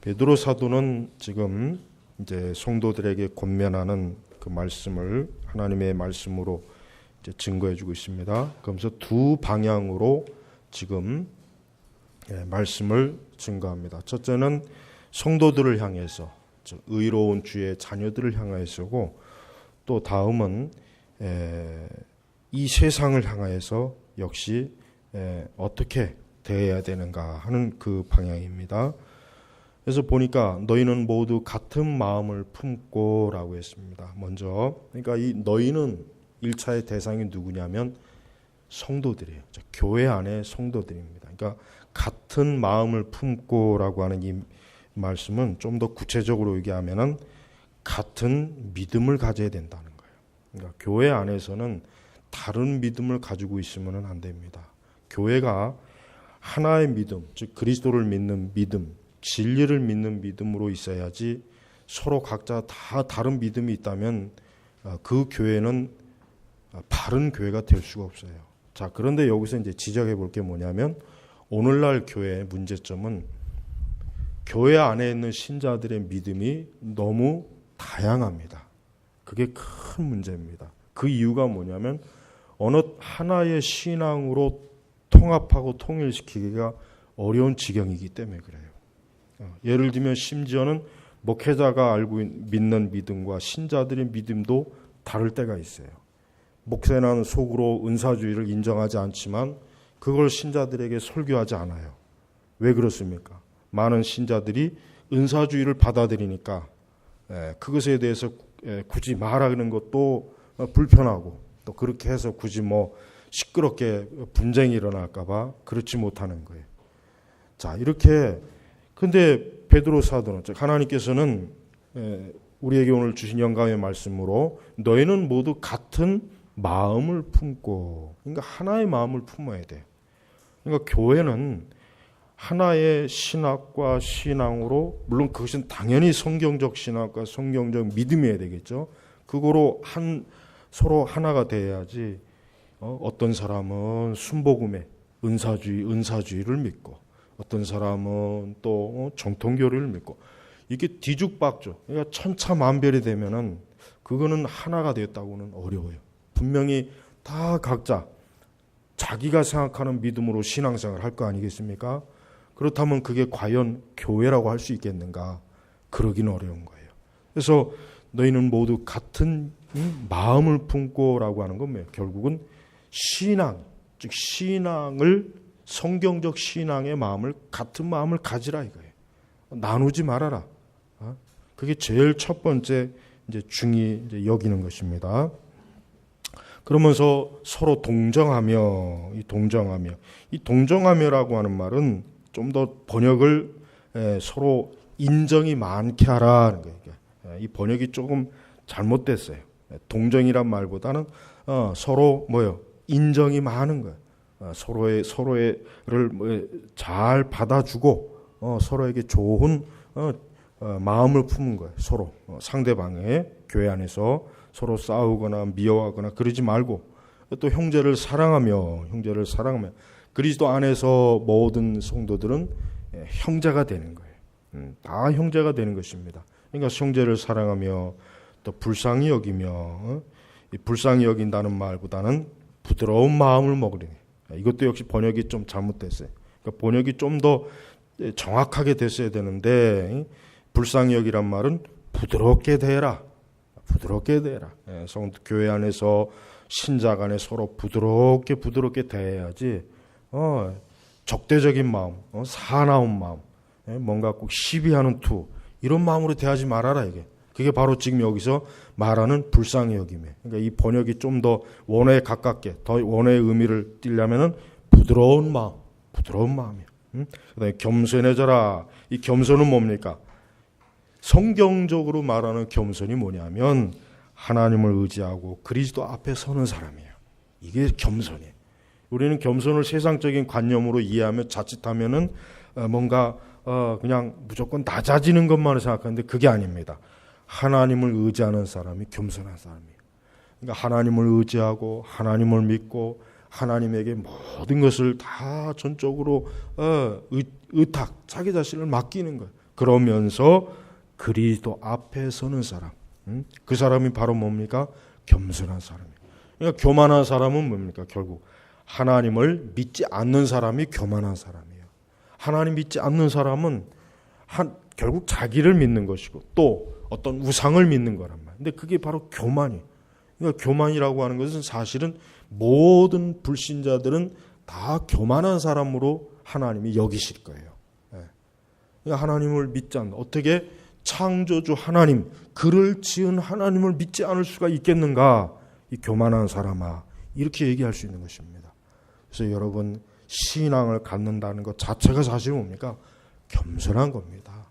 베드로 사도는 지금 이제 성도들에게 권면하는 그 말씀을 하나님의 말씀으로 이제 증거해주고 있습니다. 그러면서 두 방향으로 지금 말씀을 증거합니다. 첫째는 성도들을 향해서, 의로운 주의 자녀들을 향하여서고, 또 다음은 이 세상을 향하여서 역시 어떻게 대해야 되는가 하는 그 방향입니다. 그래서 보니까 너희는 모두 같은 마음을 품고 라고 했습니다. 먼저, 그러니까 이 너희는 1차의 대상이 누구냐면 성도들이에요. 교회 안에 성도들입니다. 그러니까 같은 마음을 품고 라고 하는 이 말씀은 좀 더 구체적으로 얘기하면은 같은 믿음을 가져야 된다는 거예요. 그러니까 교회 안에서는 다른 믿음을 가지고 있으면 안 됩니다. 교회가 하나의 믿음, 즉 그리스도를 믿는 믿음, 진리를 믿는 믿음으로 있어야지, 서로 각자 다 다른 믿음이 있다면 그 교회는 바른 교회가 될 수가 없어요. 자, 그런데 여기서 이제 지적해 볼 게 뭐냐면, 오늘날 교회의 문제점은 교회 안에 있는 신자들의 믿음이 너무 다양합니다. 그게 큰 문제입니다. 그 이유가 뭐냐면 어느 하나의 신앙으로 통합하고 통일시키기가 어려운 지경이기 때문에 그래요. 예를 들면 심지어는 목회자가 알고 믿는 믿음과 신자들의 믿음도 다를 때가 있어요. 목회자는 속으로 은사주의를 인정하지 않지만 그걸 신자들에게 설교하지 않아요. 왜 그렇습니까? 많은 신자들이 은사주의를 받아들이니까 그것에 대해서 굳이 말하는 것도 불편하고, 또 그렇게 해서 굳이 시끄럽게 분쟁이 일어날까 봐 그렇지 못하는 거예요. 자, 이렇게. 근데 베드로 사도는, 즉 하나님께서는 우리에게 오늘 주신 영감의 말씀으로 너희는 모두 같은 마음을 품고, 그러니까 하나의 마음을 품어야 돼요. 그러니까 교회는 하나의 신학과 신앙으로, 물론 그것은 당연히 성경적 신학과 성경적 믿음이어야 되겠죠. 그거로 서로 하나가 돼야지. 어떤 사람은 순복음의 은사주의를 믿고, 어떤 사람은 또 정통교리를 믿고, 이게 뒤죽박죽, 그러니까 천차만별이 되면은 그거는 하나가 되었다고는 어려워요. 분명히 다 각자 자기가 생각하는 믿음으로 신앙생활을 할 거 아니겠습니까? 그렇다면 그게 과연 교회라고 할 수 있겠는가? 그러긴 어려운 거예요. 그래서 너희는 모두 같은 마음을 품고라고 하는 건 뭐예요? 결국은 신앙, 즉 신앙을, 성경적 신앙의 마음을, 같은 마음을 가지라 이거예요. 나누지 말아라. 그게 제일 첫 번째 이제 중히 이제 여기는 것입니다. 그러면서 서로 동정하며, 이 동정하며라고 하는 말은 좀 더 번역을 서로 인정이 많게 하라는 거예요. 이 번역이 조금 잘못됐어요. 동정이란 말보다는 서로 인정이 많은 거예요. 서로를 잘 받아주고 서로에게 좋은 마음을 품은 거예요. 서로 상대방의 교회 안에서 서로 싸우거나 미워하거나 그러지 말고, 또 형제를 사랑하며 그리스도 안에서 모든 성도들은 형제가 되는 거예요. 다 형제가 되는 것입니다. 그러니까 형제를 사랑하며 또 불쌍히 여기며, 이 불쌍히 여긴다는 말보다는 부드러운 마음을 먹으리니, 이것도 역시 번역이 좀 잘못됐어요. 그러니까 번역이 좀 더 정확하게 됐어야 되는데, 불쌍히 여기란 말은 부드럽게 대해라. 교회 안에서 신자 간에 서로 부드럽게 대해야지, 적대적인 마음, 사나운 마음, 뭔가 꼭 시비하는 투, 이런 마음으로 대하지 말아라 이게. 그게 바로 지금 여기서 말하는 불쌍히 여김에. 그러니까 이 번역이 좀 더 원어에 가깝게, 더 원어의 의미를 띠려면은 부드러운 마음이에요. 그다음에 겸손해져라. 이 겸손은 뭡니까? 성경적으로 말하는 겸손이 뭐냐면 하나님을 의지하고 그리스도 앞에 서는 사람이에요. 이게 겸손이에요. 우리는 겸손을 세상적인 관념으로 이해하며 자칫하면은 뭔가 그냥 무조건 낮아지는 것만을 생각하는데 그게 아닙니다. 하나님을 의지하는 사람이 겸손한 사람이에요. 그러니까 하나님을 의지하고 하나님을 믿고 하나님에게 모든 것을 다 전적으로 자기 자신을 맡기는 거예요. 그러면서 그리스도 앞에 서는 사람. 그 사람이 바로 뭡니까? 겸손한 사람이에요. 그러니까 교만한 사람은 뭡니까? 결국 하나님을 믿지 않는 사람이 교만한 사람이에요. 하나님 믿지 않는 사람은 결국 자기를 믿는 것이고 또 어떤 우상을 믿는 거란 말이에요. 근데 그게 바로 교만이에요. 그러니까 교만이라고 하는 것은 사실은 모든 불신자들은 다 교만한 사람으로 하나님이 여기실 거예요. 그러니까 하나님을 믿지 않는, 어떻게 창조주 하나님, 그를 지은 하나님을 믿지 않을 수가 있겠는가? 이 교만한 사람아, 이렇게 얘기할 수 있는 것입니다. 그래서 여러분, 신앙을 갖는다는 것 자체가 사실 뭡니까? 겸손한 겁니다.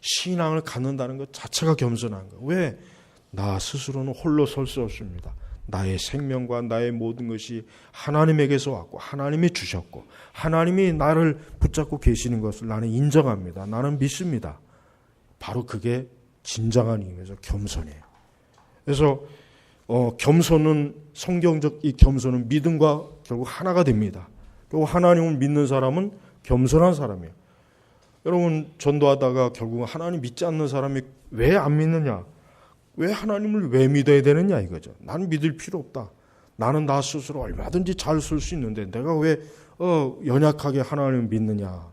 신앙을 갖는다는 것 자체가 겸손한 거예요. 왜? 나 스스로는 홀로 설 수 없습니다. 나의 생명과 나의 모든 것이 하나님에게서 왔고 하나님이 주셨고 하나님이 나를 붙잡고 계시는 것을 나는 인정합니다. 나는 믿습니다. 바로 그게 진정한 의미에서 겸손이에요. 그래서 겸손은, 성경적 이 겸손은 믿음과 결국 하나가 됩니다. 결국 하나님을 믿는 사람은 겸손한 사람이에요. 여러분, 전도하다가 결국 하나님 믿지 않는 사람이 왜 안 믿느냐? 왜 하나님을 왜 믿어야 되느냐 이거죠. 나는 믿을 필요 없다. 나는 나 스스로 얼마든지 잘 쓸 수 있는데 내가 왜 연약하게 하나님을 믿느냐.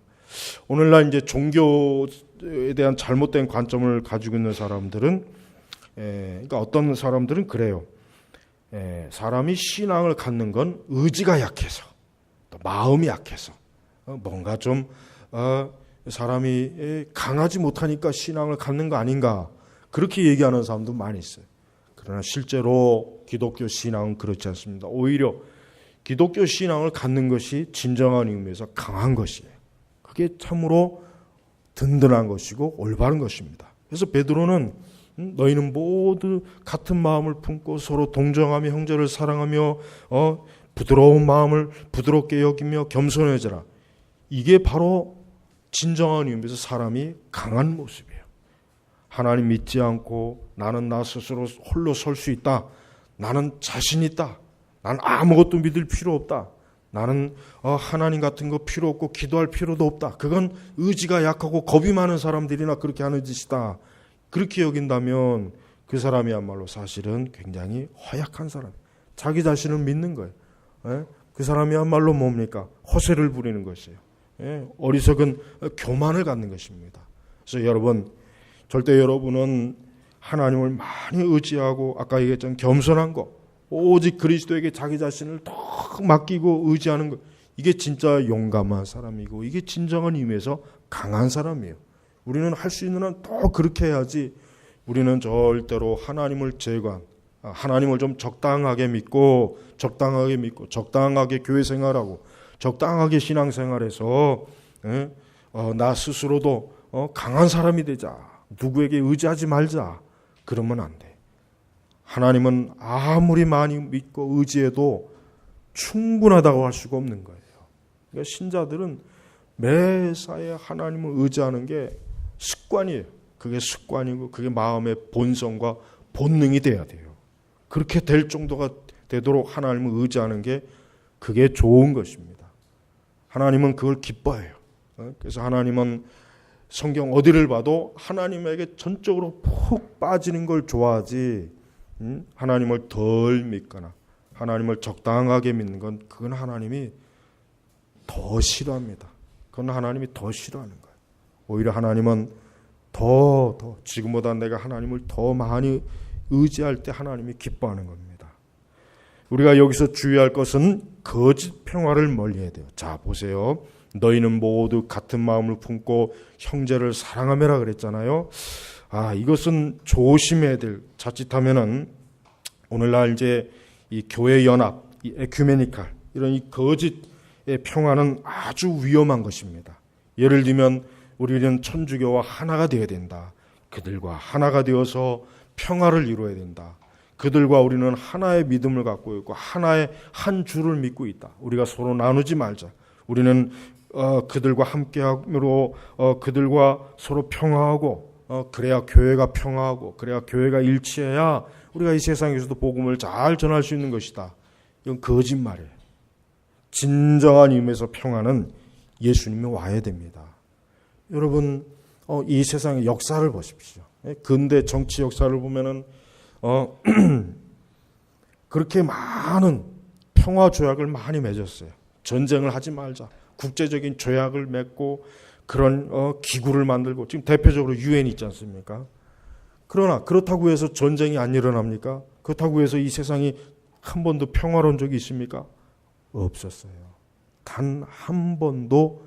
오늘날 이제 종교에 대한 잘못된 관점을 가지고 있는 사람들은, 그러니까 어떤 사람들은 그래요. 사람이 신앙을 갖는 건 의지가 약해서, 또 마음이 약해서, 뭔가 좀 사람이 강하지 못하니까 신앙을 갖는 거 아닌가, 그렇게 얘기하는 사람도 많이 있어요. 그러나 실제로 기독교 신앙은 그렇지 않습니다. 오히려 기독교 신앙을 갖는 것이 진정한 의미에서 강한 것이에요. 그게 참으로 든든한 것이고 올바른 것입니다. 그래서 베드로는 너희는 모두 같은 마음을 품고 서로 동정하며 형제를 사랑하며 부드러운 마음을 부드럽게 여기며 겸손해져라. 이게 바로 진정한 의미에서 사람이 강한 모습이에요. 하나님 믿지 않고 나는 나 스스로 홀로 설 수 있다. 나는 자신 있다. 나는 아무것도 믿을 필요 없다. 나는 하나님 같은 거 필요 없고 기도할 필요도 없다. 그건 의지가 약하고 겁이 많은 사람들이나 그렇게 하는 짓이다. 그렇게 여긴다면 그 사람이야말로 사실은 굉장히 허약한 사람. 자기 자신을 믿는 거예요. 그 사람이야말로 뭡니까? 허세를 부리는 것이에요. 어리석은 교만을 갖는 것입니다. 그래서 여러분, 절대 여러분은 하나님을 많이 의지하고 아까 얘기했던 겸손한 거, 오직 그리스도에게 자기 자신을 더 맡기고 의지하는 것, 이게 진짜 용감한 사람이고 이게 진정한 의미에서 강한 사람이에요. 우리는 할 수 있는 한 더 그렇게 해야지. 우리는 절대로 하나님을 하나님을 좀 적당하게 믿고 적당하게 교회 생활하고 적당하게 신앙생활해서 나 스스로도 강한 사람이 되자. 누구에게 의지하지 말자. 그러면 안 돼. 하나님은 아무리 많이 믿고 의지해도 충분하다고 할 수가 없는 거예요. 그러니까 신자들은 매사에 하나님을 의지하는 게 습관이에요. 그게 습관이고 그게 마음의 본성과 본능이 돼야 돼요. 그렇게 될 정도가 되도록 하나님을 의지하는 게 그게 좋은 것입니다. 하나님은 그걸 기뻐해요. 그래서 하나님은 성경 어디를 봐도 하나님에게 전적으로 푹 빠지는 걸 좋아하지, 하나님을 덜 믿거나 하나님을 적당하게 믿는 건 그건 하나님이 더 싫어합니다. 그건 하나님이 더 싫어하는 거예요. 오히려 하나님은 더 지금보다 내가 하나님을 더 많이 의지할 때 하나님이 기뻐하는 겁니다. 우리가 여기서 주의할 것은 거짓 평화를 멀리해야 돼요. 자, 보세요. 너희는 모두 같은 마음을 품고 형제를 사랑하며라 그랬잖아요. 이것은 조심해야 될, 자칫하면은 오늘날 이제 이 교회 연합, 이 에큐메니칼, 이런 이 거짓의 평화는 아주 위험한 것입니다. 예를 들면 우리는 천주교와 하나가 되어야 된다. 그들과 하나가 되어서 평화를 이루어야 된다. 그들과 우리는 하나의 믿음을 갖고 있고 하나의 한 주를 믿고 있다. 우리가 서로 나누지 말자. 우리는 그들과 함께함으로 그들과 서로 평화하고 그래야 교회가 평화하고 그래야 교회가 일치해야 우리가 이 세상에서도 복음을 잘 전할 수 있는 것이다. 이건 거짓말이에요. 진정한 의미에서 평화는 예수님이 와야 됩니다. 여러분, 이 세상의 역사를 보십시오. 근대 정치 역사를 보면은 그렇게 많은 평화 조약을 많이 맺었어요. 전쟁을 하지 말자. 국제적인 조약을 맺고 그런 기구를 만들고 지금 대표적으로 유엔이 있지 않습니까? 그러나 그렇다고 해서 전쟁이 안 일어납니까? 그렇다고 해서 이 세상이 한 번도 평화로운 적이 있습니까? 없었어요. 단 한 번도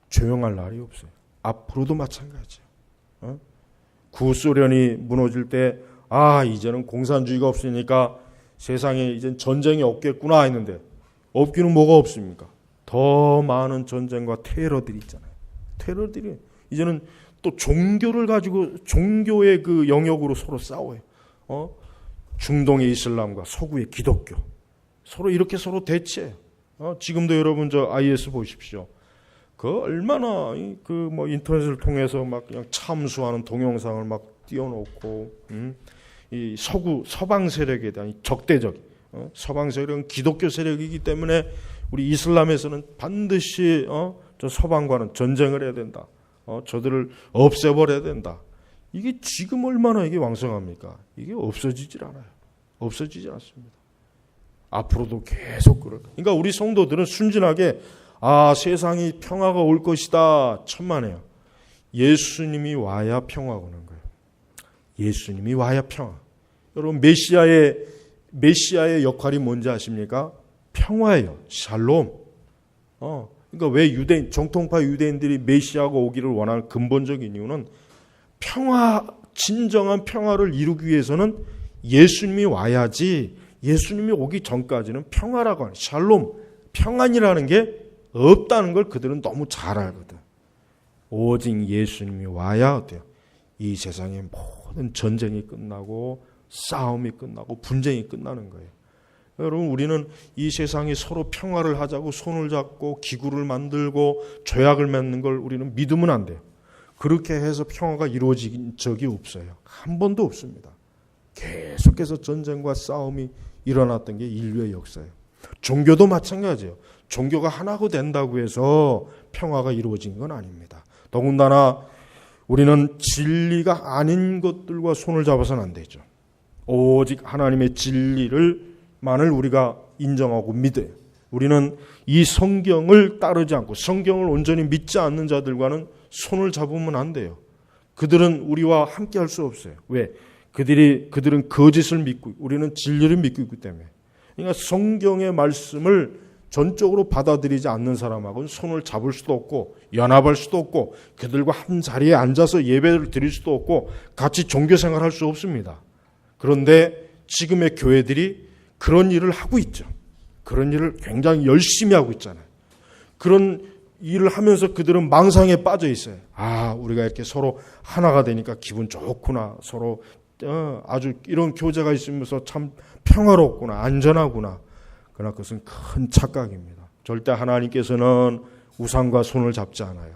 조용할 날이 없어요. 앞으로도 마찬가지예요. 구소련이 무너질 때 이제는 공산주의가 없으니까 세상에 이젠 전쟁이 없겠구나 했는데 없기는 뭐가 없습니까? 더 많은 전쟁과 테러들이 있잖아요. 테러들이 이제는 또 종교를 가지고 종교의 그 영역으로 서로 싸워요. 중동의 이슬람과 서구의 기독교 서로 이렇게 서로 대치해요. 지금도 여러분 저 IS 보십시오. 그 얼마나 그 뭐 인터넷을 통해서 막 그냥 참수하는 동영상을 막 띄워놓고 이 서방 세력에 대한 적대적 서방 세력은 기독교 세력이기 때문에 우리 이슬람에서는 반드시 저 서방과는 전쟁을 해야 된다. 저들을 없애버려야 된다. 이게 지금 얼마나 이게 왕성합니까? 이게 없어지질 않아요. 없어지지 않습니다. 앞으로도 계속 그럴 거예요. 그러니까 우리 성도들은 순진하게 세상이 평화가 올 것이다. 천만에요. 예수님이 와야 평화가 오는 거예요. 예수님이 와야 평화. 여러분 메시아의 역할이 뭔지 아십니까? 평화예요. 샬롬. 그러니까 왜 정통파 유대인들이 메시아가 오기를 원하는 근본적인 이유는 진정한 평화를 이루기 위해서는 예수님이 와야지 예수님이 오기 전까지는 평화라고 하는 샬롬, 평안이라는 게 없다는 걸 그들은 너무 잘 알거든. 오직 예수님이 와야 어때요? 이 세상의 모든 전쟁이 끝나고 싸움이 끝나고 분쟁이 끝나는 거예요. 여러분 우리는 이 세상이 서로 평화를 하자고 손을 잡고 기구를 만들고 조약을 맺는 걸 우리는 믿으면 안 돼요. 그렇게 해서 평화가 이루어진 적이 없어요. 한 번도 없습니다. 계속해서 전쟁과 싸움이 일어났던 게 인류의 역사예요. 종교도 마찬가지예요. 종교가 하나가 된다고 해서 평화가 이루어진 건 아닙니다. 더군다나 우리는 진리가 아닌 것들과 손을 잡아서는 안 되죠. 오직 하나님의 진리를만을 우리가 인정하고 믿어요. 우리는 이 성경을 따르지 않고 성경을 온전히 믿지 않는 자들과는 손을 잡으면 안 돼요. 그들은 우리와 함께 할 수 없어요. 왜? 그들은 거짓을 믿고 우리는 진리를 믿고 있기 때문에. 그러니까 성경의 말씀을 전적으로 받아들이지 않는 사람하고는 손을 잡을 수도 없고 연합할 수도 없고 그들과 한 자리에 앉아서 예배를 드릴 수도 없고 같이 종교생활을 할 수 없습니다. 그런데 지금의 교회들이 그런 일을 하고 있죠. 그런 일을 굉장히 열심히 하고 있잖아요. 그런 일을 하면서 그들은 망상에 빠져 있어요. 우리가 이렇게 서로 하나가 되니까 기분 좋구나. 서로 아주 이런 교제가 있으면서 참 평화롭구나. 안전하구나. 그러나 그것은 큰 착각입니다. 절대 하나님께서는 우상과 손을 잡지 않아요.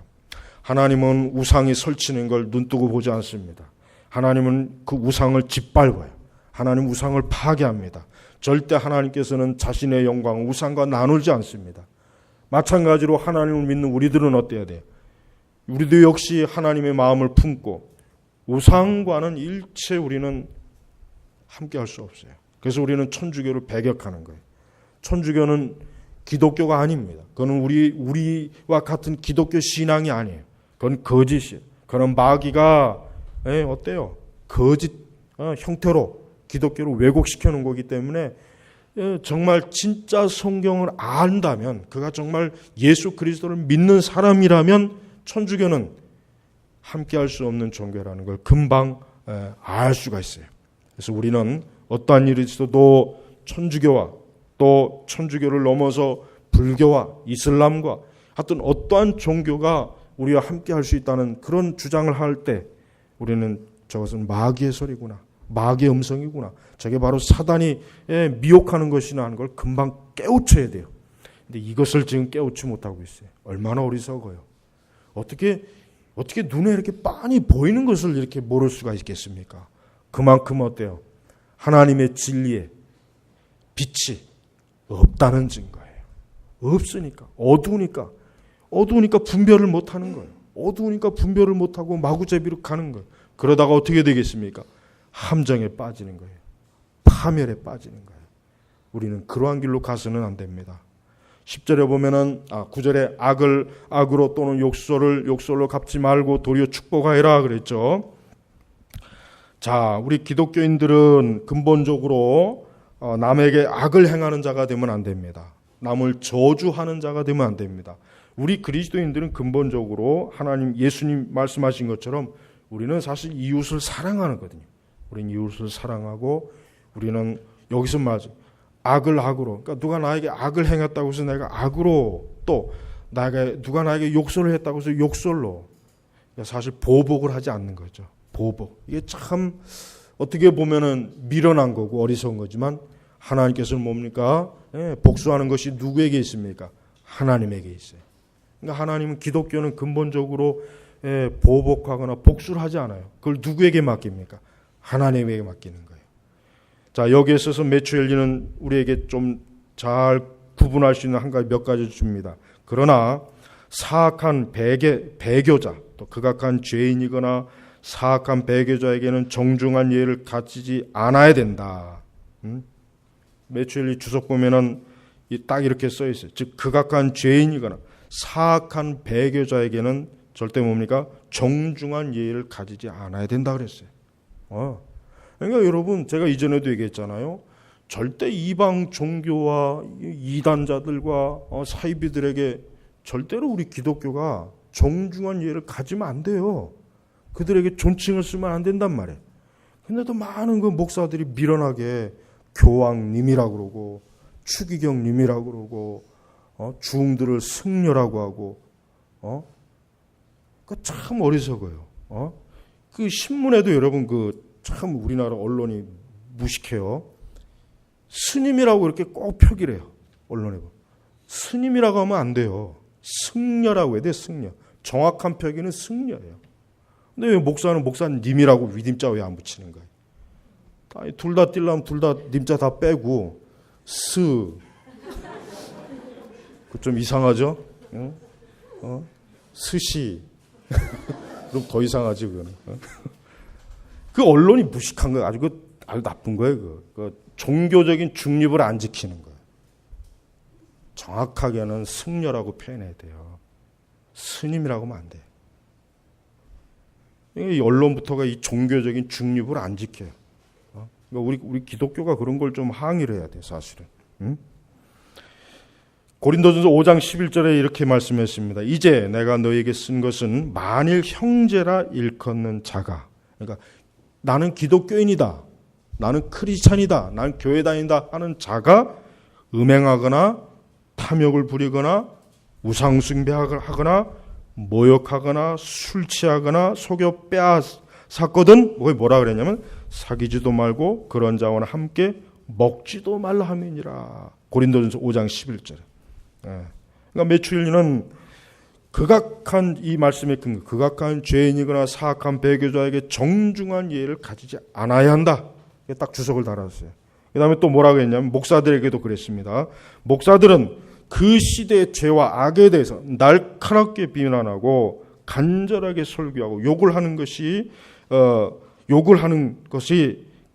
하나님은 우상이 설치는 걸 눈뜨고 보지 않습니다. 하나님은 그 우상을 짓밟아요. 하나님 우상을 파괴합니다. 절대 하나님께서는 자신의 영광을 우상과 나누지 않습니다. 마찬가지로 하나님을 믿는 우리들은 어때야 돼요? 우리도 역시 하나님의 마음을 품고 우상과는 일체 우리는 함께 할 수 없어요. 그래서 우리는 천주교를 배격하는 거예요. 천주교는 기독교가 아닙니다. 그건 우리와 같은 기독교 신앙이 아니에요. 그건 거짓이에요. 그런 마귀가 어때요? 거짓 형태로 기독교를 왜곡시켜 놓은 거기 때문에 정말 진짜 성경을 안다면 그가 정말 예수 그리스도를 믿는 사람이라면 천주교는 함께할 수 없는 종교라는 걸 금방 알 수가 있어요. 그래서 우리는 어떠한 일이 있어도 천주교와 또 천주교를 넘어서 불교와 이슬람과 하여튼 어떠한 종교가 우리와 함께할 수 있다는 그런 주장을 할 때 우리는 저것은 마귀의 소리구나. 마귀의 음성이구나. 저게 바로 사단이 미혹하는 것이나 하는 걸 금방 깨우쳐야 돼요. 근데 이것을 지금 깨우치 못하고 있어요. 얼마나 어리석어요. 어떻게 눈에 이렇게 빤히 보이는 것을 이렇게 모를 수가 있겠습니까? 그만큼 어때요? 하나님의 진리에 빛이 없다는 증거예요. 없으니까. 어두우니까 분별을 못하는 거예요. 어두우니까 분별을 못하고 마구잡이로 가는 거예요. 그러다가 어떻게 되겠습니까? 함정에 빠지는 거예요. 파멸에 빠지는 거예요. 우리는 그러한 길로 가서는 안 됩니다. 10절에 보면은 9절에 악을 악으로 또는 욕설로 갚지 말고 도리어 축복하여라 그랬죠. 자, 우리 기독교인들은 근본적으로 남에게 악을 행하는 자가 되면 안 됩니다. 남을 저주하는 자가 되면 안 됩니다. 우리 그리스도인들은 근본적으로 하나님 예수님 말씀하신 것처럼 우리는 사실 이웃을 사랑하는 거거든요. 우리는 이웃을 사랑하고 우리는 여기서 맞아 악을 악으로, 그러니까 누가 나에게 악을 행했다고 해서 내가 악으로, 또 누가 나에게 욕설을 했다고 해서 욕설로, 그러니까 사실 보복을 하지 않는 거죠. 보복. 이게 참 어떻게 보면은 미련한 거고 어리석은 거지만 하나님께서는 뭡니까? 복수하는 것이 누구에게 있습니까? 하나님에게 있어요. 그러니까 하나님은, 기독교는 근본적으로 보복하거나 복수를 하지 않아요. 그걸 누구에게 맡깁니까? 하나님에게 맡기는 거예요. 자, 여기에 있어서 매튜 헨리는 우리에게 좀 잘 구분할 수 있는 몇 가지 줍니다. 그러나 사악한 배교자, 또 극악한 죄인이거나 사악한 배교자에게는 정중한 예를 갖추지 않아야 된다. 매튜 헨리 주석 보면은 딱 이렇게 써 있어요. 즉 극악한 죄인이거나 사악한 배교자에게는 절대 뭡니까? 정중한 예의를 가지지 않아야 된다 그랬어요. 그러니까 여러분, 제가 이전에도 얘기했잖아요. 절대 이방 종교와 이단자들과 사이비들에게 절대로 우리 기독교가 정중한 예의를 가지면 안 돼요. 그들에게 존칭을 쓰면 안 된단 말이에요. 근데도 많은 그 목사들이 미련하게 교황님이라고 그러고 추기경님이라고 그러고 주웅들을 승려라고 하고 그 참 어리석어요. 그 신문에도 여러분 참 우리나라 언론이 무식해요. 스님이라고 이렇게 꼭 표기를 해요. 언론에 보면. 스님이라고 하면 안 돼요. 승려라고 해야 돼. 승려. 정확한 표기는 승려예요. 근데 왜 목사는 목사님이라고 위임자 왜 안 붙이는 거예요? 둘 다 띄려면 둘 다 님자 다 빼고 스. 그 좀 이상하죠? 스시. 그럼 더 이상하지 그거는. 그 언론이 무식한 거예요. 아주 나쁜 거예요. 그 종교적인 중립을 안 지키는 거예요. 정확하게는 승려라고 표현해야 돼요. 스님이라고 하면 안 돼요. 이 언론부터가 이 종교적인 중립을 안 지켜요. 그러니까 우리 기독교가 그런 걸 좀 항의를 해야 돼요, 사실은. 고린도전서 5장 11절에 이렇게 말씀했습니다. 이제 내가 너에게 쓴 것은 만일 형제라 일컫는 자가, 그러니까 나는 기독교인이다, 나는 크리스찬이다, 나는 교회 다닌다 하는 자가 음행하거나 탐욕을 부리거나 우상숭배하거나 모욕하거나 술 취하거나 속여 빼앗았거든. 뭐라 그랬냐면 사귀지도 말고 그런 자와는 함께 먹지도 말라 함이니라. 고린도전서 5장 11절에. 그러니까 매튜 헨리는 극악한 이 말씀의 근거, 극악한 죄인이거나 사악한 배교자에게 정중한 예의를 가지지 않아야 한다. 딱 주석을 달았어요. 그 다음에 또 뭐라고 했냐면 목사들에게도 그랬습니다. 목사들은 그 시대의 죄와 악에 대해서 날카롭게 비난하고 간절하게 설교하고 욕을 하는 것이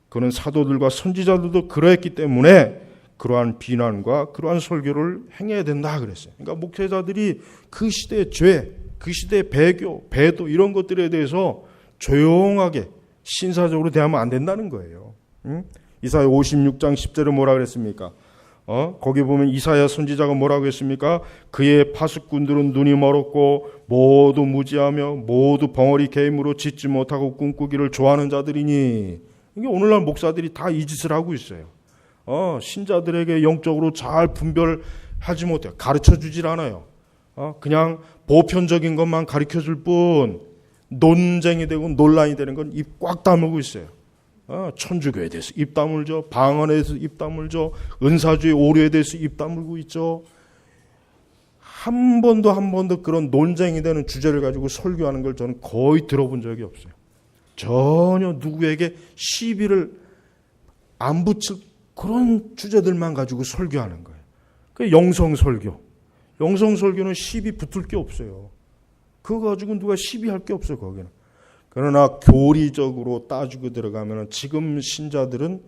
그는 사도들과 선지자들도 그러했기 때문에 그러한 비난과 그러한 설교를 행해야 된다 그랬어요. 그러니까 목회자들이 그 시대의 죄, 그 시대의 배도 이런 것들에 대해서 조용하게 신사적으로 대하면 안 된다는 거예요. 이사야 56장 10절에 뭐라 그랬습니까? 거기 보면 이사야 선지자가 뭐라고 했습니까? 그의 파수꾼들은 눈이 멀었고 모두 무지하며 모두 벙어리 개임으로 짓지 못하고 꿈꾸기를 좋아하는 자들이니. 이게 오늘날 목사들이 다 이 짓을 하고 있어요. 신자들에게 영적으로 잘 분별하지 못해요. 가르쳐주질 않아요. 그냥 보편적인 것만 가르쳐줄 뿐 논쟁이 되고 논란이 되는 건 입 꽉 다물고 있어요. 천주교에 대해서 입 다물죠. 방언에 대해서 입 다물죠. 은사주의 오류에 대해서 입 다물고 있죠. 한 번도 그런 논쟁이 되는 주제를 가지고 설교하는 걸 저는 거의 들어본 적이 없어요. 전혀 누구에게 시비를 안 붙일 그런 주제들만 가지고 설교하는 거예요. 그 영성설교. 영성설교는 시비 붙을 게 없어요. 그거 가지고 누가 시비할 게 없어 거기는. 그러나 교리적으로 따지고 들어가면 지금 신자들은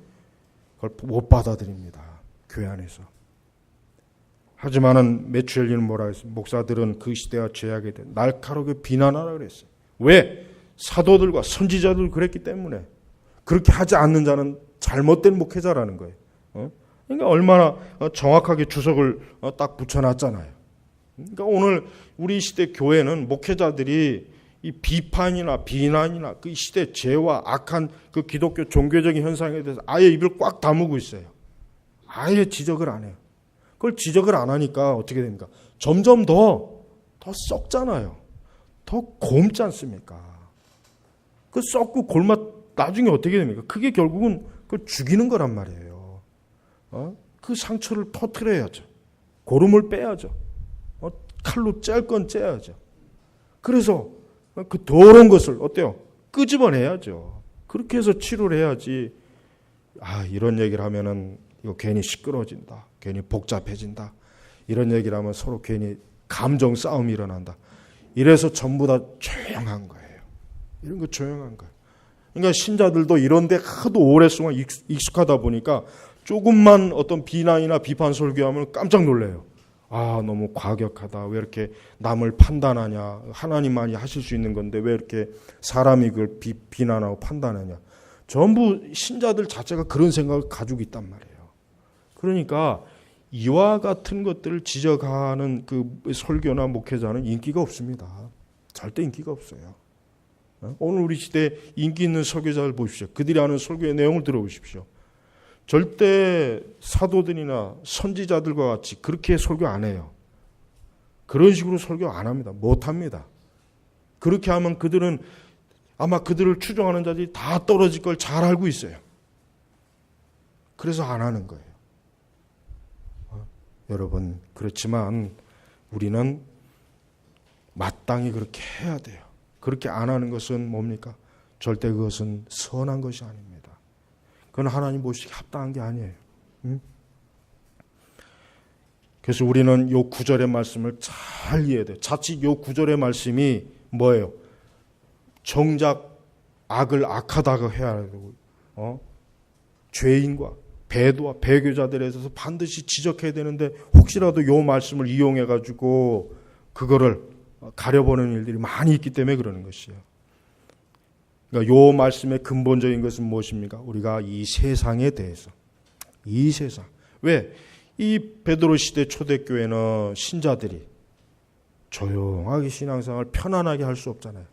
그걸 못 받아들입니다. 교회 안에서. 하지만은 매추엘리는 뭐라 했어요? 목사들은 그 시대가 죄악에 대해 날카롭게 비난하라 그랬어요. 왜? 사도들과 선지자들 그랬기 때문에. 그렇게 하지 않는 자는 잘못된 목회자라는 거예요. 그러니까 얼마나 정확하게 주석을 딱 붙여놨잖아요. 그러니까 오늘 우리 시대 교회는 목회자들이 이 비판이나 비난이나 그 시대 죄와 악한 그 기독교 종교적인 현상에 대해서 아예 입을 꽉 다무고 있어요. 아예 지적을 안 해요. 그걸 지적을 안 하니까 어떻게 됩니까? 점점 더 썩잖아요. 더 곪지 않습니까? 그 썩고 골맛 나중에 어떻게 됩니까? 그게 결국은 그 죽이는 거란 말이에요. 그 상처를 터트려야죠. 고름을 빼야죠. 칼로 짤 건 째야죠. 그래서 그 더러운 것을 어때요? 끄집어내야죠. 그렇게 해서 치료를 해야지. 이런 얘기를 하면은 이거 괜히 시끄러워진다. 괜히 복잡해진다. 이런 얘기를 하면 서로 괜히 감정 싸움이 일어난다. 이래서 전부 다 조용한 거예요. 이런 거 조용한 거예요. 그러니까 신자들도 이런데 하도 오랫동안 익숙하다 보니까 조금만 어떤 비난이나 비판 설교하면 깜짝 놀래요. 너무 과격하다. 왜 이렇게 남을 판단하냐. 하나님만이 하실 수 있는 건데 왜 이렇게 사람이 그걸 비난하고 판단하냐. 전부 신자들 자체가 그런 생각을 가지고 있단 말이에요. 그러니까 이와 같은 것들을 지적하는 그 설교나 목회자는 인기가 없습니다. 절대 인기가 없어요. 오늘 우리 시대에 인기 있는 설교자를 보십시오. 그들이 하는 설교의 내용을 들어보십시오. 절대 사도들이나 선지자들과 같이 그렇게 설교 안 해요. 그런 식으로 설교 안 합니다. 못 합니다. 그렇게 하면 그들은 아마 그들을 추종하는 자들이 다 떨어질 걸 잘 알고 있어요. 그래서 안 하는 거예요. 여러분, 그렇지만 우리는 마땅히 그렇게 해야 돼요. 그렇게 안 하는 것은 뭡니까? 절대 그것은 선한 것이 아닙니다. 그건 하나님 보시기에 합당한 게 아니에요. 그래서 우리는 요 9절의 말씀을 잘 이해해야 돼요. 자칫 요 9절의 말씀이 뭐예요? 정작 악을 악하다고 해야 되고, 죄인과 배도와 배교자들에 대해서 반드시 지적해야 되는데 혹시라도 요 말씀을 이용해가지고 그거를 가려보는 일들이 많이 있기 때문에 그러는 것이에요. 그러니까 요 말씀의 근본적인 것은 무엇입니까? 우리가 이 세상에 대해서, 이 세상. 왜? 이 베드로 시대 초대교회는 신자들이 조용하게 신앙생활을 편안하게 할 수 없잖아요.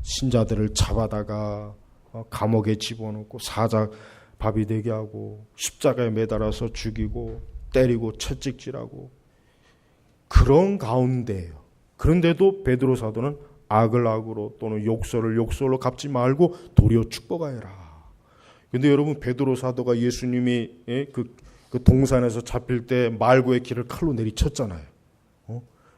신자들을 잡아다가 감옥에 집어넣고 사자밥이 되게 하고 십자가에 매달아서 죽이고 때리고 채찍질하고 그런 가운데예요. 그런데도 베드로 사도는 악을 악으로 또는 욕설을 욕설로 갚지 말고 도리어 축복하여라. 그런데 여러분 베드로 사도가 예수님이 그 동산에서 잡힐 때 말고의 길을 칼로 내리쳤잖아요.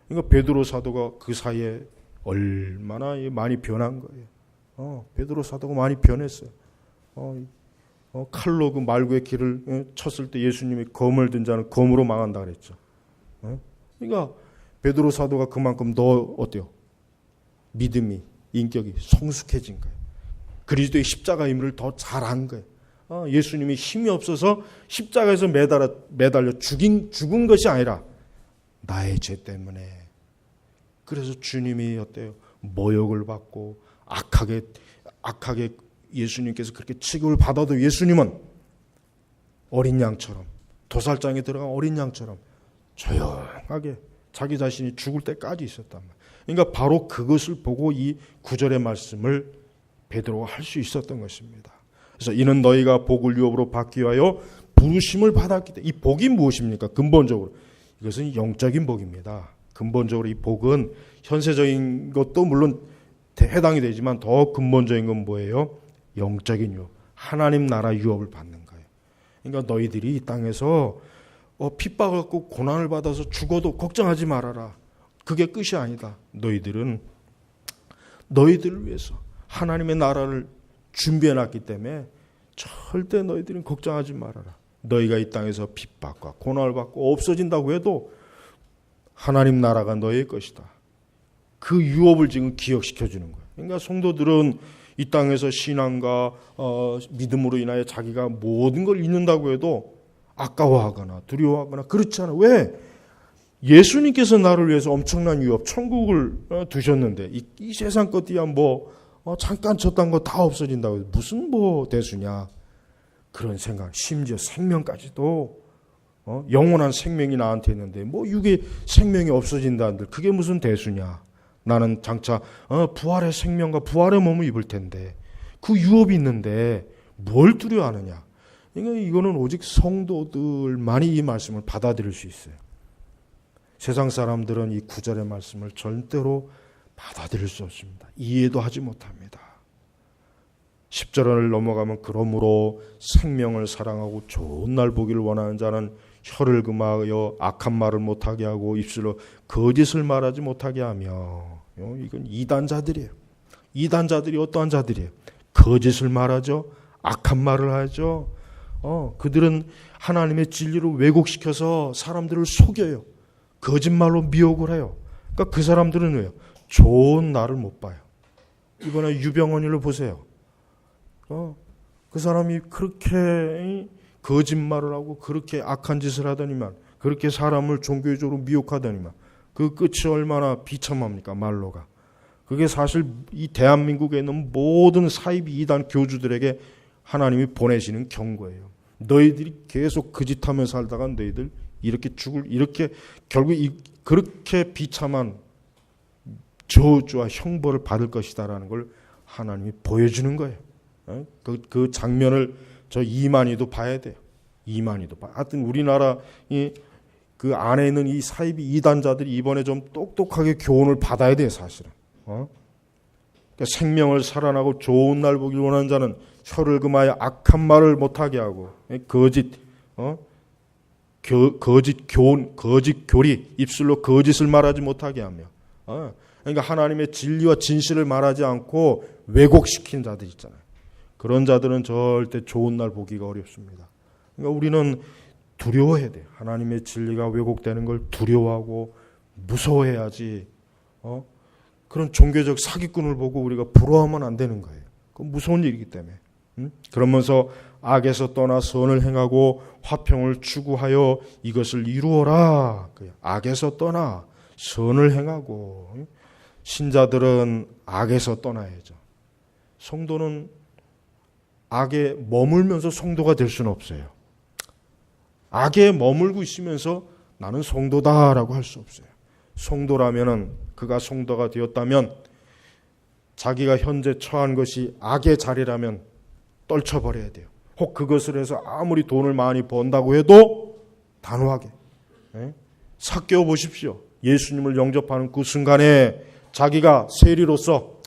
그러니까 베드로 사도가 그 사이에 얼마나 많이 변한 거예요. 베드로 사도가 많이 변했어요. 칼로 그 말고의 길을 쳤을 때 예수님이 검을 든 자는 검으로 망한다 그랬죠. 그러니까 베드로 사도가 그만큼 더 어때요? 믿음이, 인격이 성숙해진 거예요. 그리스도의 십자가 임무를 더 잘한 거예요. 예수님이 힘이 없어서 십자가에서 매달려 죽은 것이 아니라 나의 죄 때문에. 그래서 주님이 어때요? 모욕을 받고 악하게 예수님께서 그렇게 취급을 받아도 예수님은 어린 양처럼 도살장에 들어간 어린 양처럼 조용하게 자기 자신이 죽을 때까지 있었단 말이에요. 그러니까 바로 그것을 보고 이 9절의 말씀을 베드로가 할 수 있었던 것입니다. 그래서 이는 너희가 복을 유업으로 받기 위하여 부르심을 받았기 때문에. 이 복이 무엇입니까? 근본적으로 이것은 영적인 복입니다. 근본적으로 이 복은 현세적인 것도 물론 해당이 되지만 더 근본적인 건 뭐예요? 영적인 유업, 하나님 나라 유업을 받는 거예요. 그러니까 너희들이 이 땅에서 핍박을 받고 고난을 받아서 죽어도 걱정하지 말아라. 그게 끝이 아니다. 너희들을 위해서 하나님의 나라를 준비해놨기 때문에 절대 너희들은 걱정하지 말아라. 너희가 이 땅에서 핍박과 고난을 받고 없어진다고 해도 하나님 나라가 너희의 것이다. 그 유업을 지금 기억시켜 주는 거예요. 그러니까 성도들은 이 땅에서 신앙과 믿음으로 인하여 자기가 모든 걸 잃는다고 해도 아까워하거나 두려워하거나 그렇지 않아. 왜? 예수님께서 나를 위해서 엄청난 유업, 천국을 두셨는데 이 세상 것이야 잠깐 쳤던 거 다 없어진다고 해서 무슨 대수냐. 그런 생각, 심지어 생명까지도 영원한 생명이 나한테 있는데 육의 생명이 없어진다는데 그게 무슨 대수냐. 나는 장차 부활의 생명과 부활의 몸을 입을 텐데 그 유업이 있는데 뭘 두려워하느냐. 그러니까 이거는 오직 성도들만이 이 말씀을 받아들일 수 있어요. 세상 사람들은 이 9절의 말씀을 절대로 받아들일 수 없습니다. 이해도 하지 못합니다. 10절을 넘어가면 그러므로 생명을 사랑하고 좋은 날 보기를 원하는 자는 혀를 금하여 악한 말을 못하게 하고 입술로 거짓을 말하지 못하게 하며. 이건 이단자들이에요. 이단자들이 어떠한 자들이에요? 거짓을 말하죠. 악한 말을 하죠. 그들은 하나님의 진리를 왜곡시켜서 사람들을 속여요. 거짓말로 미혹을 해요. 그러니까 그 사람들은 왜요? 좋은 날을 못 봐요. 이번에 유병헌이를 보세요. 그 사람이 그렇게 거짓말을 하고 그렇게 악한 짓을 하더니만, 그렇게 사람을 종교적으로 미혹하더니만 그 끝이 얼마나 비참합니까? 말로가. 그게 사실 이 대한민국에 있는 모든 사이비 이단 교주들에게 하나님이 보내시는 경고예요. 너희들이 계속 그 짓하며 살다가 너희들 이렇게 결국 그렇게 비참한 저주와 형벌을 받을 것이다라는 걸 하나님이 보여주는 거예요. 그 장면을 저 이만희도 봐야 돼요. 이만희도 봐. 하여튼 우리나라 그 안에 있는 이 사이비 이단자들이 이번에 좀 똑똑하게 교훈을 받아야 돼요, 사실은. 그러니까 생명을 살아나고 좋은 날 보길 원하는 자는 혀를 금하여 악한 말을 못하게 하고 거짓 교훈, 거짓 교리, 입술로 거짓을 말하지 못하게 하며. 그러니까 하나님의 진리와 진실을 말하지 않고 왜곡시킨 자들 있잖아요. 그런 자들은 절대 좋은 날 보기가 어렵습니다. 그러니까 우리는 두려워해야 돼요. 하나님의 진리가 왜곡되는 걸 두려워하고 무서워해야지. 그런 종교적 사기꾼을 보고 우리가 부러워하면 안 되는 거예요. 그건 무서운 일이기 때문에. 그러면서 악에서 떠나 선을 행하고 화평을 추구하여 이것을 이루어라. 악에서 떠나 선을 행하고. 신자들은 악에서 떠나야죠. 성도는 악에 머물면서 성도가 될 수는 없어요. 악에 머물고 있으면서 나는 성도다라고 할 수 없어요. 성도라면은, 그가 성도가 되었다면 자기가 현재 처한 것이 악의 자리라면 떨쳐버려야 돼요. 혹 그것을 해서 아무리 돈을 많이 번다고 해도 단호하게. 삭개어 보십시오. 예수님을 영접하는 그 순간에 자기가 세리로서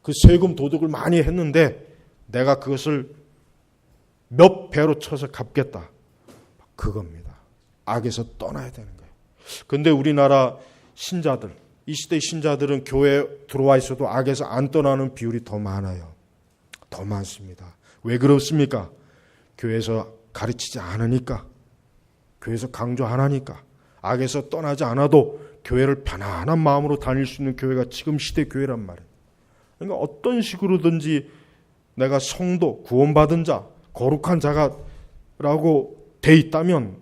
그 세금 도둑을 많이 했는데 내가 그것을 몇 배로 쳐서 갚겠다. 그겁니다. 악에서 떠나야 되는 거예요. 그런데 우리나라 신자들, 이 시대 신자들은 교회에 들어와 있어도 악에서 안 떠나는 비율이 더 많아요. 더 많습니다. 왜 그렇습니까? 교회에서 가르치지 않으니까, 교회에서 강조 안 하니까, 악에서 떠나지 않아도 교회를 편안한 마음으로 다닐 수 있는 교회가 지금 시대 교회란 말이에요. 그러니까 어떤 식으로든지 내가 성도, 구원받은 자, 거룩한 자가라고 돼 있다면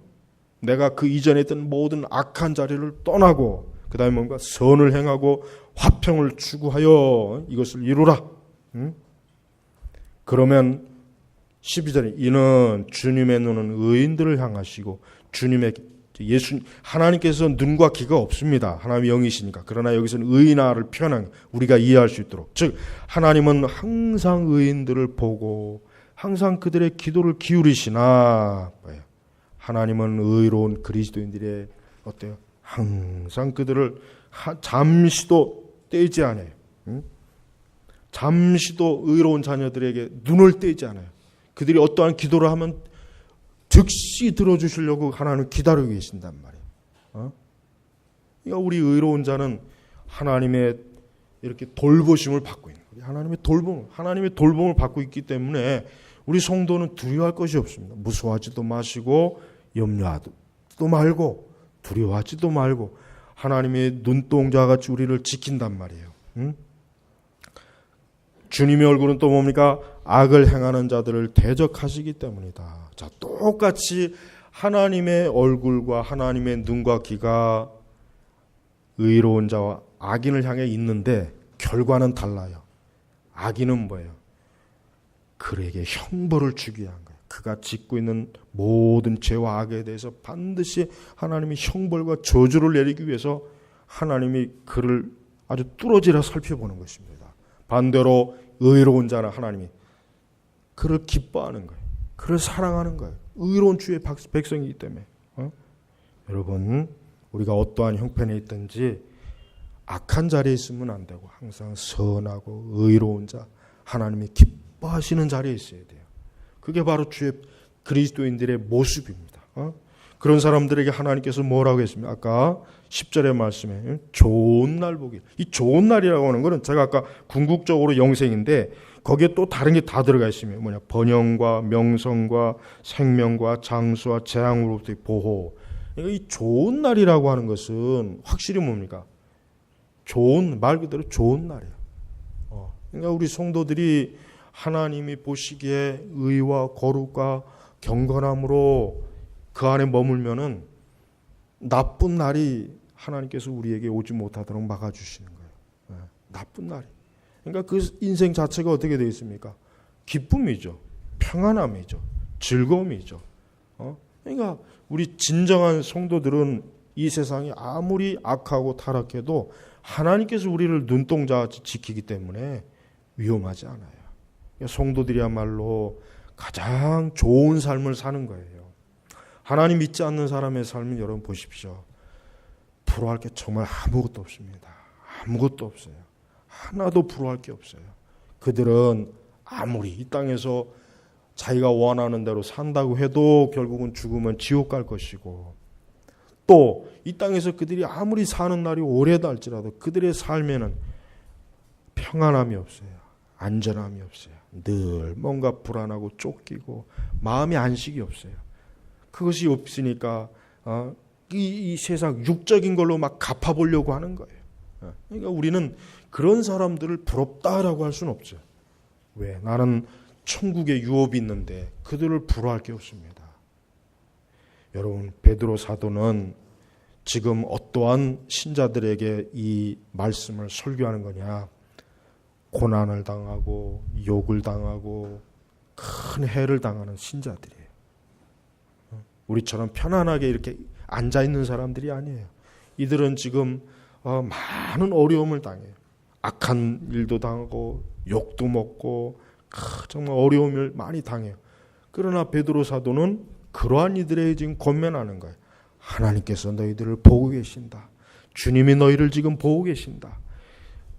내가 그 이전에 있던 모든 악한 자리를 떠나고 그 다음에 뭔가 선을 행하고 화평을 추구하여 이것을 이루라. 그러면 12절에 이는 주님의 눈은 의인들을 향하시고 하나님께서 눈과 귀가 없습니다. 하나님이 영이시니까. 그러나 여기서는 의인아를 표현한 우리가 이해할 수 있도록. 즉 하나님은 항상 의인들을 보고 항상 그들의 기도를 기울이시나. 하나님은 의로운 그리스도인들의 어때요? 항상 그들을 잠시도 떼지 않아요. 잠시도 의로운 자녀들에게 눈을 떼지 않아요. 그들이 어떠한 기도를 하면 즉시 들어주시려고 하나님 기다리고 계신단 말이에요. 그러니까 우리 의로운 자는 하나님의 이렇게 돌보심을 받고 있는 거예요. 하나님의 돌봄을 받고 있기 때문에 우리 성도는 두려워할 것이 없습니다. 무서워하지도 마시고 염려하지도 말고 두려워하지도 말고 하나님의 눈동자같이 우리를 지킨단 말이에요. 주님의 얼굴은 또 뭡니까? 악을 행하는 자들을 대적하시기 때문이다. 자, 똑같이 하나님의 얼굴과 하나님의 눈과 귀가 의로운 자와 악인을 향해 있는데 결과는 달라요. 악인은 뭐예요? 그에게 형벌을 주기 위한 거예요. 그가 짓고 있는 모든 죄와 악에 대해서 반드시 하나님이 형벌과 저주를 내리기 위해서 하나님이 그를 아주 뚫어지라 살펴보는 것입니다. 반대로 의로운 자는 하나님이 그를 기뻐하는 거예요. 그를 사랑하는 거예요. 의로운 주의 백성이기 때문에. 여러분, 우리가 어떠한 형편에 있든지 악한 자리에 있으면 안 되고 항상 선하고 의로운 자, 하나님이 기뻐하시는 자리에 있어야 돼요. 그게 바로 주의 그리스도인들의 모습입니다. 그런 사람들에게 하나님께서 뭐라고 했습니까? 아까 10절의 말씀에 좋은 날 보기. 이 좋은 날이라고 하는 것은 제가 아까 궁극적으로 영생인데 거기에 또 다른 게 다 들어가 있으면 뭐냐? 번영과 명성과 생명과 장수와 재앙으로부터의 보호. 그러니까 이 좋은 날이라고 하는 것은 확실히 뭡니까? 좋은, 말 그대로 좋은 날이에요. 그러니까 우리 성도들이 하나님이 보시기에 의와 거룩과 경건함으로 그 안에 머물면은 나쁜 날이 하나님께서 우리에게 오지 못하도록 막아주시는 거예요. 나쁜 날이. 그러니까 그 인생 자체가 어떻게 되어 있습니까? 기쁨이죠. 평안함이죠. 즐거움이죠. 그러니까 우리 진정한 성도들은 이 세상이 아무리 악하고 타락해도 하나님께서 우리를 눈동자같이 지키기 때문에 위험하지 않아요. 성도들이야말로 가장 좋은 삶을 사는 거예요. 하나님 믿지 않는 사람의 삶은 여러분 보십시오. 부러워할 게 정말 아무것도 없습니다. 아무것도 없어요. 하나도 부러워할 게 없어요. 그들은 아무리 이 땅에서 자기가 원하는 대로 산다고 해도 결국은 죽으면 지옥 갈 것이고, 또 이 땅에서 그들이 아무리 사는 날이 오래다 할지라도 그들의 삶에는 평안함이 없어요. 안전함이 없어요. 늘 뭔가 불안하고 쫓기고 마음의 안식이 없어요. 그것이 없으니까 이 세상 육적인 걸로 막 갚아보려고 하는 거예요. 그러니까 우리는 그런 사람들을 부럽다라고 할 수는 없죠. 왜? 나는 천국에 유업이 있는데 그들을 부러워할 게 없습니다. 여러분, 베드로 사도는 지금 어떠한 신자들에게 이 말씀을 설교하는 거냐? 고난을 당하고 욕을 당하고 큰 해를 당하는 신자들이에요. 우리처럼 편안하게 이렇게 앉아있는 사람들이 아니에요. 이들은 지금 많은 어려움을 당해요. 악한 일도 당하고 욕도 먹고 정말 어려움을 많이 당해요. 그러나 베드로 사도는 그러한 이들에게 지금 권면하는 거예요. 하나님께서 너희들을 보고 계신다. 주님이 너희를 지금 보고 계신다.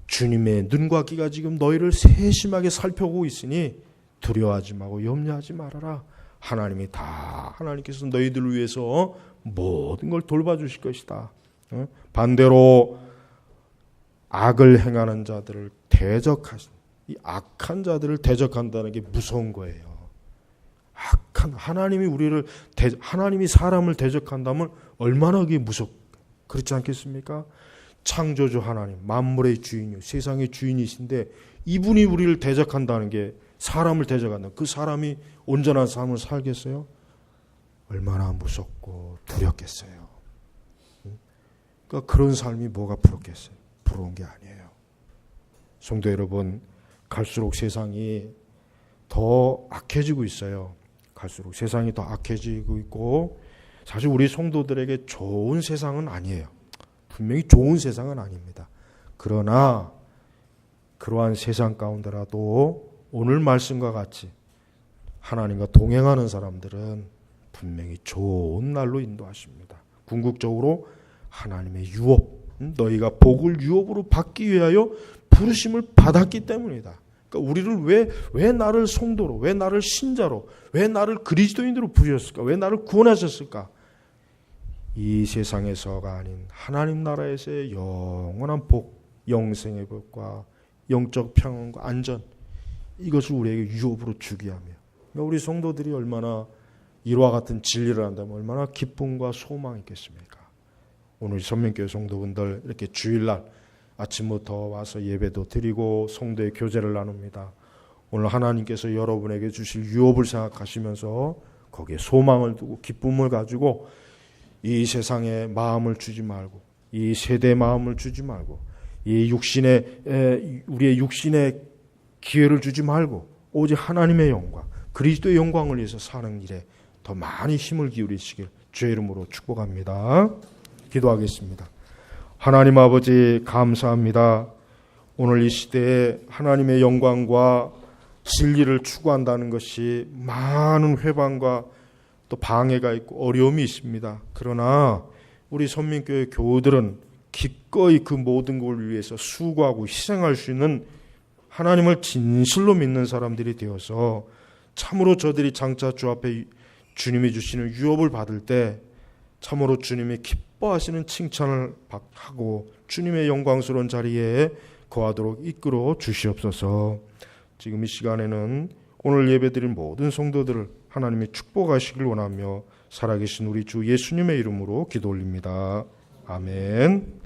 주님의 눈과 귀가 지금 너희를 세심하게 살펴보고 있으니 두려워하지 말고 염려하지 말아라. 하나님께서 너희들을 위해서 모든 걸 돌봐주실 것이다. 반대로 악을 행하는 자들을 이 악한 자들을 대적한다는 게 무서운 거예요. 하나님이 사람을 대적한다면 얼마나 그게 그렇지 않겠습니까? 창조주 하나님, 만물의 주인이요, 세상의 주인이신데 이분이 우리를 대적한다는 게 사람을 대적한다. 그 사람이 온전한 삶을 살겠어요? 얼마나 무섭고 두렵겠어요. 그러니까 그런 삶이 뭐가 부럽겠어요? 부러운 게 아니에요. 성도 여러분, 갈수록 세상이 더 악해지고 있어요. 갈수록 세상이 더 악해지고 있고, 사실 우리 성도들에게 좋은 세상은 아니에요. 분명히 좋은 세상은 아닙니다. 그러나 그러한 세상 가운데라도 오늘 말씀과 같이 하나님과 동행하는 사람들은 분명히 좋은 날로 인도하십니다. 궁극적으로 하나님의 유업, 너희가 복을 유업으로 받기 위하여 부르심을 받았기 때문이다. 그러니까 우리를 왜 나를 성도로, 왜 나를 신자로, 왜 나를 그리스도인으로 부르셨을까? 왜 나를 구원하셨을까? 이 세상에서가 아닌 하나님 나라에서의 영원한 복, 영생의 복과 영적 평안과 안전, 이것을 우리에게 유업으로 주기 하며, 그러니까 우리 성도들이 얼마나 이와 같은 진리를 한다면 얼마나 기쁨과 소망이 있겠습니까? 오늘 선민교회 성도분들 이렇게 주일날 아침부터 와서 예배도 드리고 성도의 교제를 나눕니다. 오늘 하나님께서 여러분에게 주실 유업을 생각하시면서 거기에 소망을 두고 기쁨을 가지고 이 세상에 마음을 주지 말고, 이 세대의 마음을 주지 말고, 이 우리의 육신의 기회를 주지 말고 오직 하나님의 영광, 그리스도의 영광을 위해서 사는 일에 더 많이 힘을 기울이시길 주의 이름으로 축복합니다. 기도하겠습니다. 하나님 아버지 감사합니다. 오늘 이 시대에 하나님의 영광과 진리를 추구한다는 것이 많은 회방과 또 방해가 있고 어려움이 있습니다. 그러나 우리 선민교회 교우들은 기꺼이 그 모든 걸 위해서 수고하고 희생할 수 있는 하나님을 진실로 믿는 사람들이 되어서 참으로 저들이 장차 주 앞에 주님이 주시는 유업을 받을 때 참으로 주님이 기뻐하시는 칭찬을 하고 주님의 영광스러운 자리에 거하도록 이끌어 주시옵소서. 지금 이 시간에는 오늘 예배드린 모든 성도들을 하나님이 축복하시길 원하며 살아계신 우리 주 예수님의 이름으로 기도 올립니다. 아멘.